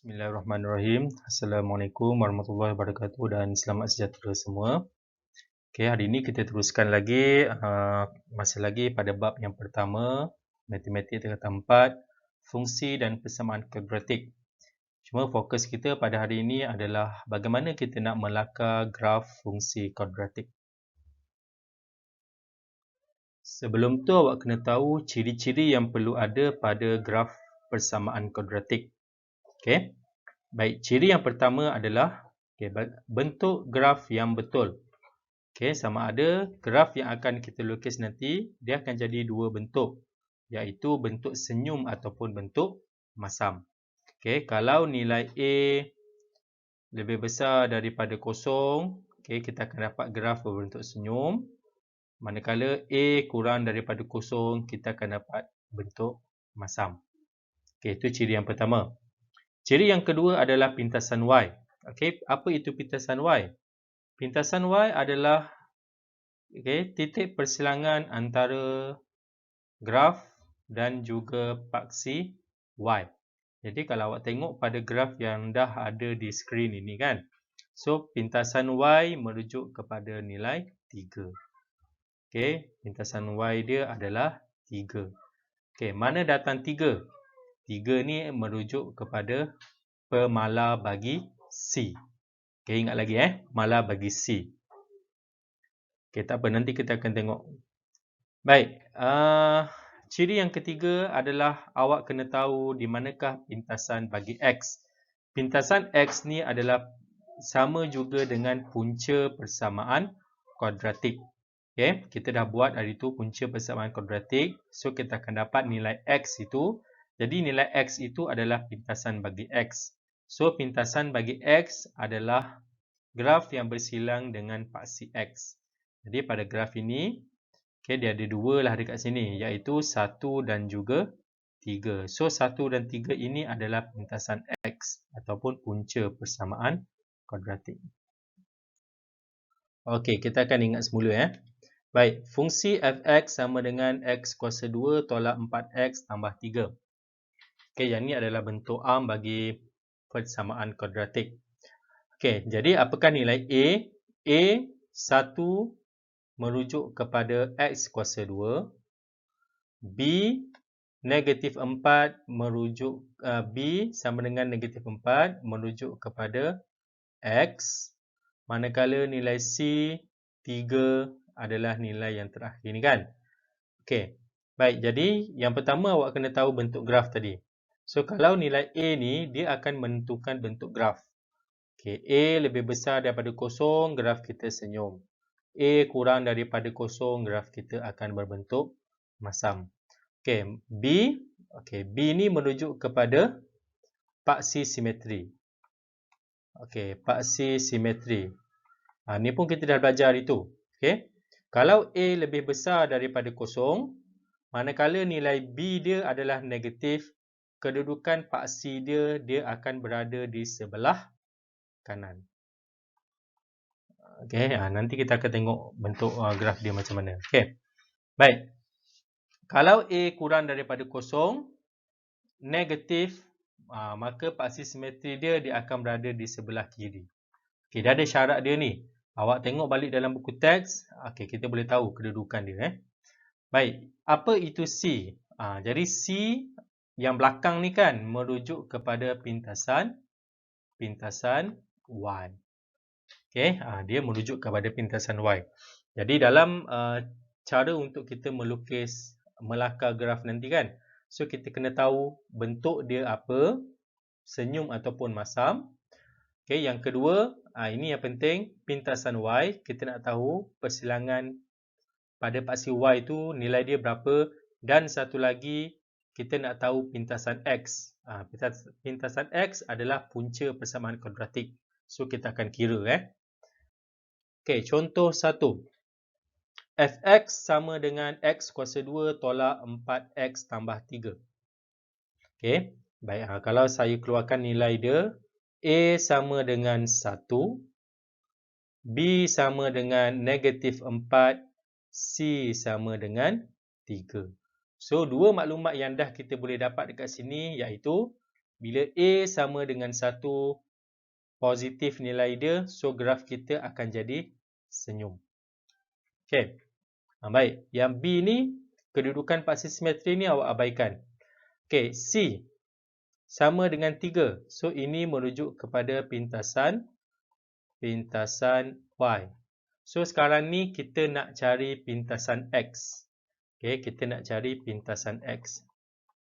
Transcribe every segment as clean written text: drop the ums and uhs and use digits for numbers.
Bismillahirrahmanirrahim. Assalamualaikum warahmatullahi wabarakatuh dan selamat sejahtera semua. Okey, hari ini kita teruskan lagi masih lagi pada bab yang pertama, matematik tingkatan 4, fungsi dan persamaan kuadratik. Cuma fokus kita pada hari ini adalah bagaimana kita nak melakar graf fungsi kuadratik. Sebelum tu awak kena tahu ciri-ciri yang perlu ada pada graf persamaan kuadratik. Okey. Baik, ciri yang pertama adalah bentuk graf yang betul. Okey, sama ada graf yang akan kita lukis nanti, dia akan jadi dua bentuk, iaitu bentuk senyum ataupun bentuk masam. Okey, kalau nilai A lebih besar daripada kosong, okey, kita akan dapat graf berbentuk senyum. Manakala A kurang daripada kosong, kita akan dapat bentuk masam. Okey, itu ciri yang pertama. Ciri yang kedua adalah pintasan Y. Okey, apa itu pintasan Y? Pintasan Y adalah titik persilangan antara graf dan juga paksi Y. Jadi kalau awak tengok pada graf yang dah ada di skrin ini kan. So pintasan Y merujuk kepada nilai 3. Okey, pintasan Y dia adalah 3. Okey, mana datang 3? 3 ni merujuk kepada pemala bagi C. Okey, ingat lagi mala bagi C. Okey, tak apa, nanti kita akan tengok. Baik, ciri yang ketiga adalah awak kena tahu di manakah pintasan bagi X. Pintasan X ni adalah sama juga dengan punca persamaan kuadratik. Okey, kita dah buat hari tu punca persamaan kuadratik. So kita akan dapat nilai X itu. Jadi nilai X itu adalah pintasan bagi X. So pintasan bagi X adalah graf yang bersilang dengan paksi X. Jadi pada graf ini, dia ada dua lah dekat sini, iaitu 1 dan juga 3. So 1 dan 3 ini adalah pintasan X ataupun punca persamaan kuadratik. Okey, kita akan ingat semula Baik, fungsi fx sama dengan x kuasa 2 tolak 4x tambah 3. Okey, yang ni adalah bentuk arm bagi persamaan kuadratik. Okey, jadi apakah nilai A? A 1 merujuk kepada x kuasa 2. B negatif 4 merujuk B sama dengan negatif 4 merujuk kepada x. Manakala nilai C 3 adalah nilai yang terakhir ni kan. Okey. Baik, jadi yang pertama awak kena tahu bentuk graf tadi. So kalau nilai A ni dia akan menentukan bentuk graf. Okey, A lebih besar daripada kosong, graf kita senyum. A kurang daripada kosong, graf kita akan berbentuk masam. Okey, B ni merujuk kepada paksi simetri. Okey, paksi simetri. Ni pun kita dah belajar itu. Okey. Kalau A lebih besar daripada kosong, manakala nilai B dia adalah negatif, kedudukan paksi dia akan berada di sebelah kanan. Okey, nanti kita akan tengok bentuk graf dia macam mana. Okey. Baik. Kalau A kurang daripada kosong, negatif, maka paksi simetri dia akan berada di sebelah kiri. Okey, dah ada syarat dia ni. Awak tengok balik dalam buku teks, okey, kita boleh tahu kedudukan dia. Baik, apa itu C? Jadi C yang belakang ni kan merujuk kepada pintasan Y. Okey, dia merujuk kepada pintasan Y. Jadi dalam cara untuk kita melakar graf nanti kan, so kita kena tahu bentuk dia apa, senyum ataupun masam. Okey, yang kedua, ini yang penting, pintasan Y, kita nak tahu persilangan pada paksi Y itu nilai dia berapa, dan satu lagi kita nak tahu pintasan X. Pintasan X adalah punca persamaan kuadratik. So kita akan kira Okey, contoh 1. Fx sama dengan x kuasa 2 tolak 4x tambah 3. Okey, baik, kalau saya keluarkan nilai dia, A sama dengan 1, B sama dengan negatif 4, C sama dengan 3. So, dua maklumat yang dah kita boleh dapat dekat sini iaitu bila A sama dengan 1 positif nilai dia, so graf kita akan jadi senyum. Okey. Baik, yang B ni kedudukan paksi simetri ni awak abaikan. Okey, C sama dengan 3. So ini merujuk kepada pintasan Y. So sekarang ni kita nak cari pintasan X. Okey, kita nak cari pintasan X.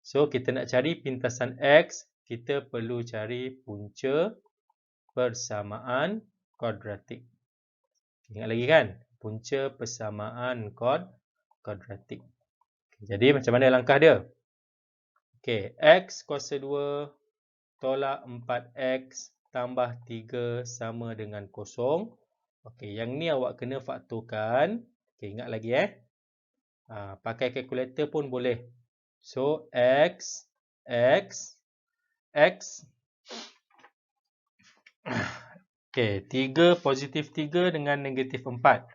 So kita nak cari pintasan X, kita perlu cari punca persamaan kuadratik. Ingat lagi kan? Punca persamaan kuadratik. Jadi macam mana langkah dia? Okey, X kuasa 2 tolak 4X tambah 3 sama dengan 0. Okey, yang ni awak kena faktorkan. Okey, ingat lagi pakai kalkulator pun boleh. So, X. Okey, 3 positif 3 dengan negatif 4.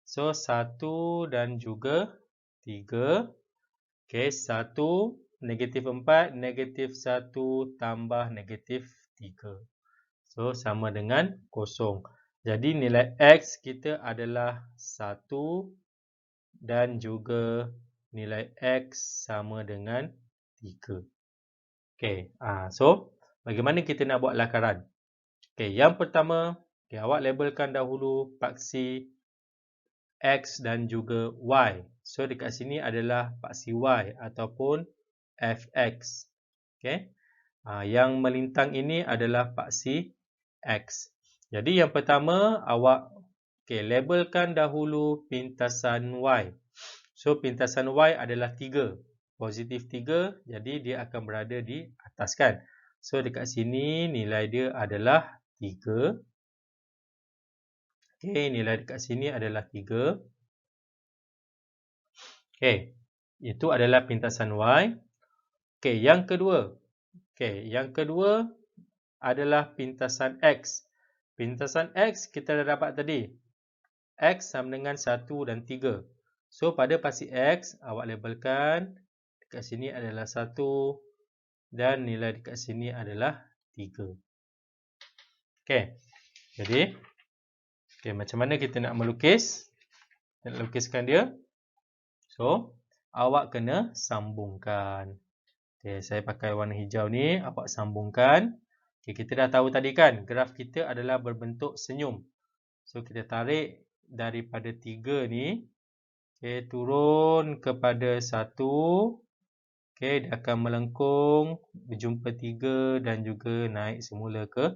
So, 1 dan juga 3. Okey, 1 negatif 4, negatif 1 tambah negatif 3. So, sama dengan 0. Jadi, nilai X kita adalah 1 dan juga nilai X sama dengan 3. Okey, so bagaimana kita nak buat lakaran? Okey, yang pertama, awak labelkan dahulu paksi X dan juga Y. So, dekat sini adalah paksi Y ataupun Fx. Okey. Yang melintang ini adalah paksi X. Jadi, yang pertama, awak labelkan dahulu pintasan Y. So, pintasan Y adalah 3. Positif 3, jadi dia akan berada di atas kan. So, dekat sini nilai dia adalah 3. Okey, nilai dekat sini adalah 3. Okey, itu adalah pintasan Y. Okey, yang kedua. Okey, yang kedua adalah pintasan X. Pintasan X kita dah dapat tadi. X sama dengan 1 dan 3. So, pada paksi X, awak labelkan dekat sini adalah 1 dan nilai dekat sini adalah 3. Okey, jadi macam mana kita nak melukis? Nak lukiskan dia. So, awak kena sambungkan. Okey, saya pakai warna hijau ni, awak sambungkan. Okey, kita dah tahu tadi kan, graf kita adalah berbentuk senyum. So, kita tarik daripada 3 ni, okey, turun kepada 1. Okey, dia akan melengkung, berjumpa 3 dan juga naik semula ke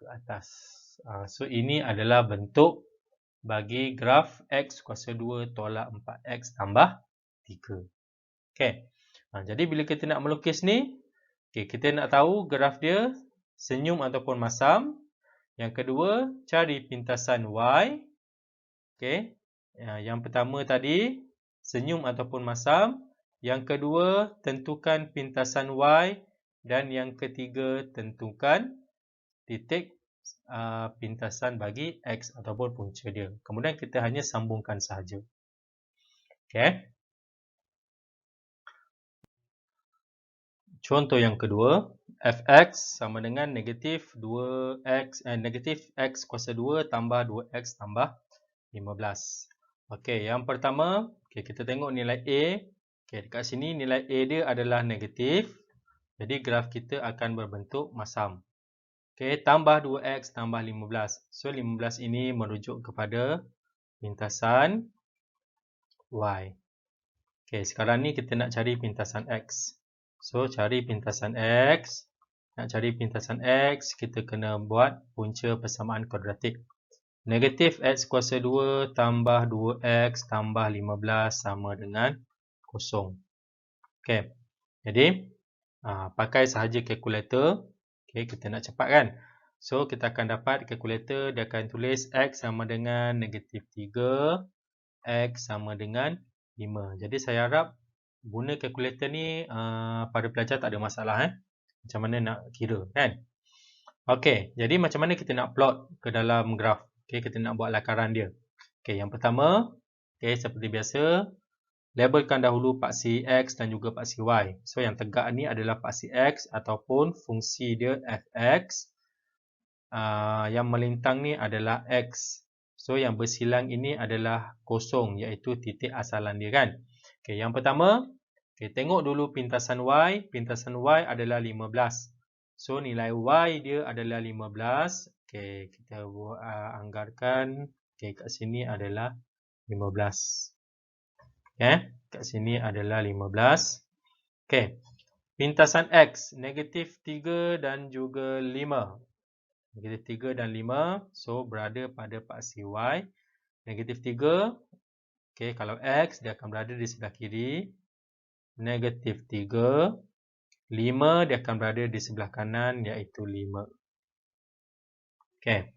atas. So, ini adalah bentuk bagi graf X kuasa 2 tolak 4X tambah 3. Okey. Jadi, bila kita nak melukis ni, kita nak tahu graf dia senyum ataupun masam. Yang kedua, cari pintasan Y. Okey. Yang pertama tadi, senyum ataupun masam. Yang kedua, tentukan pintasan Y. Dan yang ketiga, tentukan titik pintasan bagi X ataupun punca dia. Kemudian kita hanya sambungkan sahaja. Okey. Contoh yang kedua, Fx sama dengan negatif 2x negatif X kuasa 2 tambah 2x tambah 15. Okey, yang pertama, kita tengok nilai A. Okey, dekat sini nilai A dia adalah negatif. Jadi graf kita akan berbentuk masam. Okey, tambah 2x tambah 15. So, 15 ini merujuk kepada pintasan Y. Okey, sekarang ni kita nak cari pintasan X. So, cari pintasan X. Nak cari pintasan X, kita kena buat punca persamaan kuadratik. Negatif X kuasa 2 tambah 2x tambah 15 sama dengan 0. Okey, jadi pakai sahaja kalkulator. Okey, kita nak cepat kan. So, kita akan dapat kalkulator, dia akan tulis X sama dengan negatif 3, X sama dengan 5. Jadi, saya harap guna kalkulator ni pada pelajar tak ada masalah. Macam mana nak kira kan. Okey, jadi macam mana kita nak plot ke dalam graf. Okey, kita nak buat lakaran dia. Okey, yang pertama, seperti biasa, labelkan dahulu paksi X dan juga paksi Y. So, yang tegak ni adalah paksi X ataupun fungsi dia fx. Yang melintang ni adalah X. So, yang bersilang ini adalah kosong, iaitu titik asalan dia kan. Okay, yang pertama, okay, tengok dulu pintasan Y. Pintasan Y adalah 15. So, nilai Y dia adalah 15. Okay, kita anggarkan. Okay, kat sini adalah 15. Okay, kat sini adalah 15. Okay, pintasan X, negatif 3 dan juga 5. Negatif 3 dan 5, so berada pada paksi Y. Negatif 3, okay, kalau X, dia akan berada di sebelah kiri. Negatif 3, 5, dia akan berada di sebelah kanan, iaitu 5. Okay.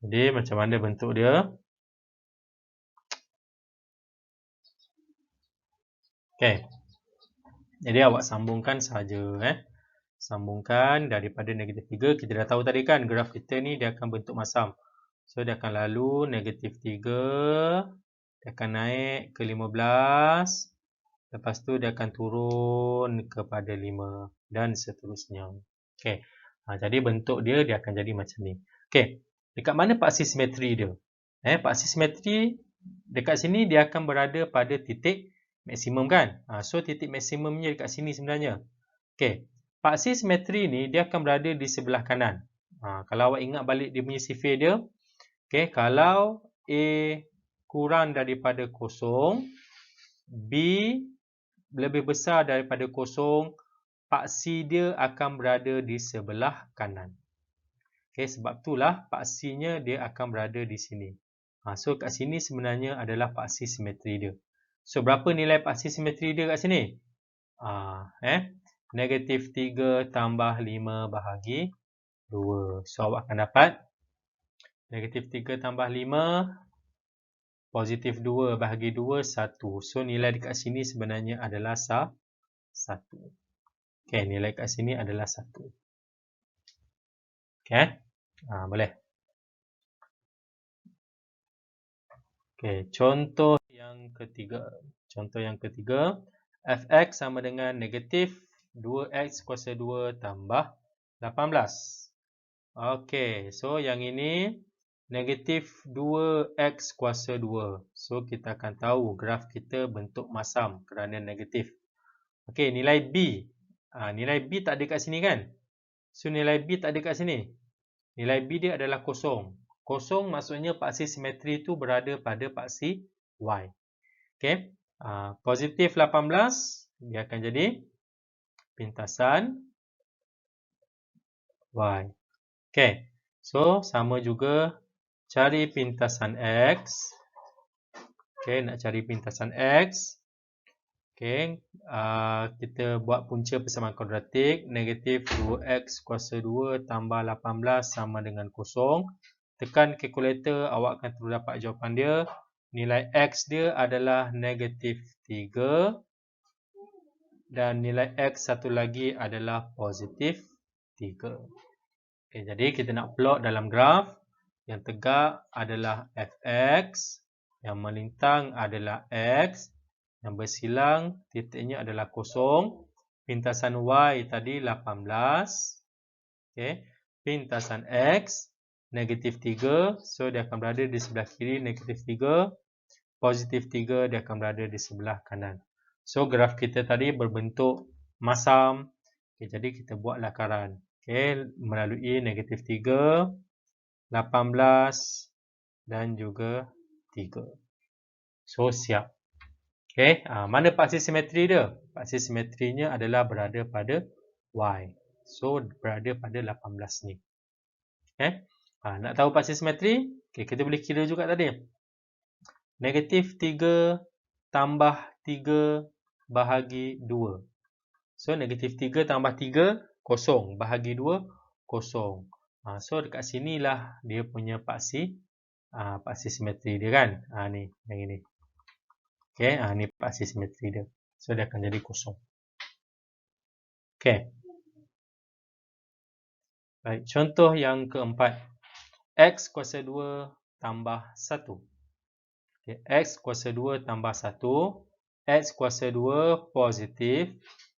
Jadi, macam mana bentuk dia? Okay. Jadi, awak sambungkan sahaja. Sambungkan daripada negatif 3. Kita dah tahu tadi kan, graf kita ni dia akan bentuk masam. So, dia akan lalu negatif 3. Dia akan naik ke 15. Lepas tu dia akan turun kepada 5 dan seterusnya. Okey. Jadi bentuk dia akan jadi macam ni. Okey. Dekat mana paksi simetri dia? Paksi simetri dekat sini dia akan berada pada titik maksimum kan? So titik maksimumnya dekat sini sebenarnya. Okey. Paksi simetri ni dia akan berada di sebelah kanan. Kalau awak ingat balik dia punya sifir dia, okey, kalau A kurang daripada kosong, B lebih besar daripada kosong, paksi dia akan berada di sebelah kanan. Okay, sebab itulah paksinya dia akan berada di sini. So, kat sini sebenarnya adalah paksi simetri dia. So, berapa nilai paksi simetri dia kat sini? Negatif 3 tambah 5 bahagi 2. So, awak akan dapat negatif 3 tambah 5, positif 2 bahagi 2, 1. So, nilai dekat sini sebenarnya adalah 1. Okay, nilai kat sini adalah 1. Okay, boleh. Okay, contoh yang ketiga. Contoh yang ketiga, fx sama dengan negatif 2x kuasa 2 tambah 18. Okay, so yang ini negatif 2x kuasa 2. So, kita akan tahu graf kita bentuk masam kerana negatif. Okay, nilai B. Nilai B tak ada kat sini kan? So, nilai B tak ada kat sini. Nilai B dia adalah kosong. Kosong maksudnya paksi simetri itu berada pada paksi Y. Okay. Positif 18, dia akan jadi pintasan Y. Okay. So, sama juga cari pintasan X. Okay, nak cari pintasan X. Okay, kita buat punca persamaan kuadratik. Negatif 2x kuasa 2 tambah 18 sama dengan kosong. Tekan kalkulator, awak akan terus dapat jawapan dia. Nilai X dia adalah negatif 3. Dan nilai X satu lagi adalah positif 3. Okay, jadi kita nak plot dalam graf. Yang tegak adalah Fx. Yang melintang adalah X. Yang bersilang titiknya adalah kosong. Pintasan Y tadi 18. Okay. Pintasan X negatif 3. So, dia akan berada di sebelah kiri negatif 3. Positif 3 dia akan berada di sebelah kanan. So, graf kita tadi berbentuk masam. Okay, jadi, kita buat lakaran. Okay, melalui negatif 3, 18 dan juga 3. So, siap. Okay, mana paksi simetri dia? Paksi simetrinya adalah berada pada Y. So, berada pada 18 ni. Okay. Nak tahu paksi simetri? Okay, kita boleh kira juga tadi. Negatif 3 tambah 3 bahagi 2. So, negatif 3 tambah 3, kosong. Bahagi 2, kosong. So, dekat sinilah dia punya paksi simetri dia kan. Ni, yang ini. Okay, ni paksi simetri dia. So, dia akan jadi kosong. Okay. Baik, contoh yang keempat. X kuasa 2 tambah 1. Okay, X kuasa 2 tambah 1. X kuasa 2 positif.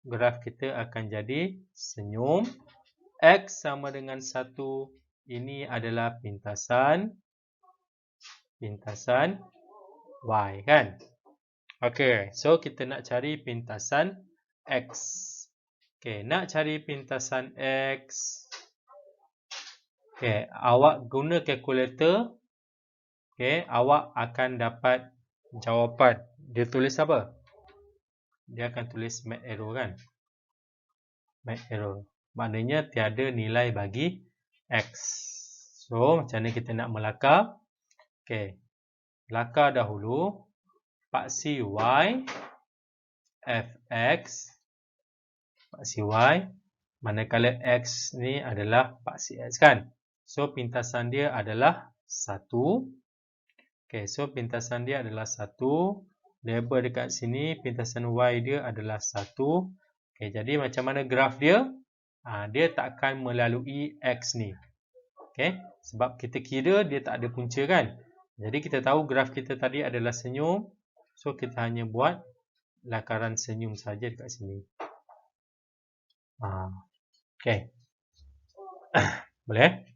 Graf kita akan jadi senyum. X sama dengan 1. Ini adalah pintasan Y kan? Okey, so kita nak cari pintasan X. Okey, nak cari pintasan X. Okey, awak guna kalkulator. Okey, awak akan dapat jawapan. Dia tulis apa? Dia akan tulis make error kan? Make error. Maknanya tiada nilai bagi X. So, macam mana kita nak melakar? Okey. Lakar dahulu. Paksi Y. Fx. Paksi Y. Manakala X ni adalah paksi X kan? So, pintasan dia adalah 1. Okey, so pintasan dia adalah 1. Label dekat sini, pintasan Y dia adalah 1. Okey, jadi macam mana graf dia? Dia tak akan melalui X ni. Okey, sebab kita kira dia tak ada punca kan? Jadi kita tahu graf kita tadi adalah senyum. So, kita hanya buat lakaran senyum saja dekat sini. Okey. Boleh?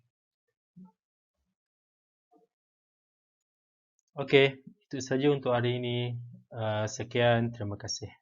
Okey, itu saja untuk hari ini. Sekian, terima kasih.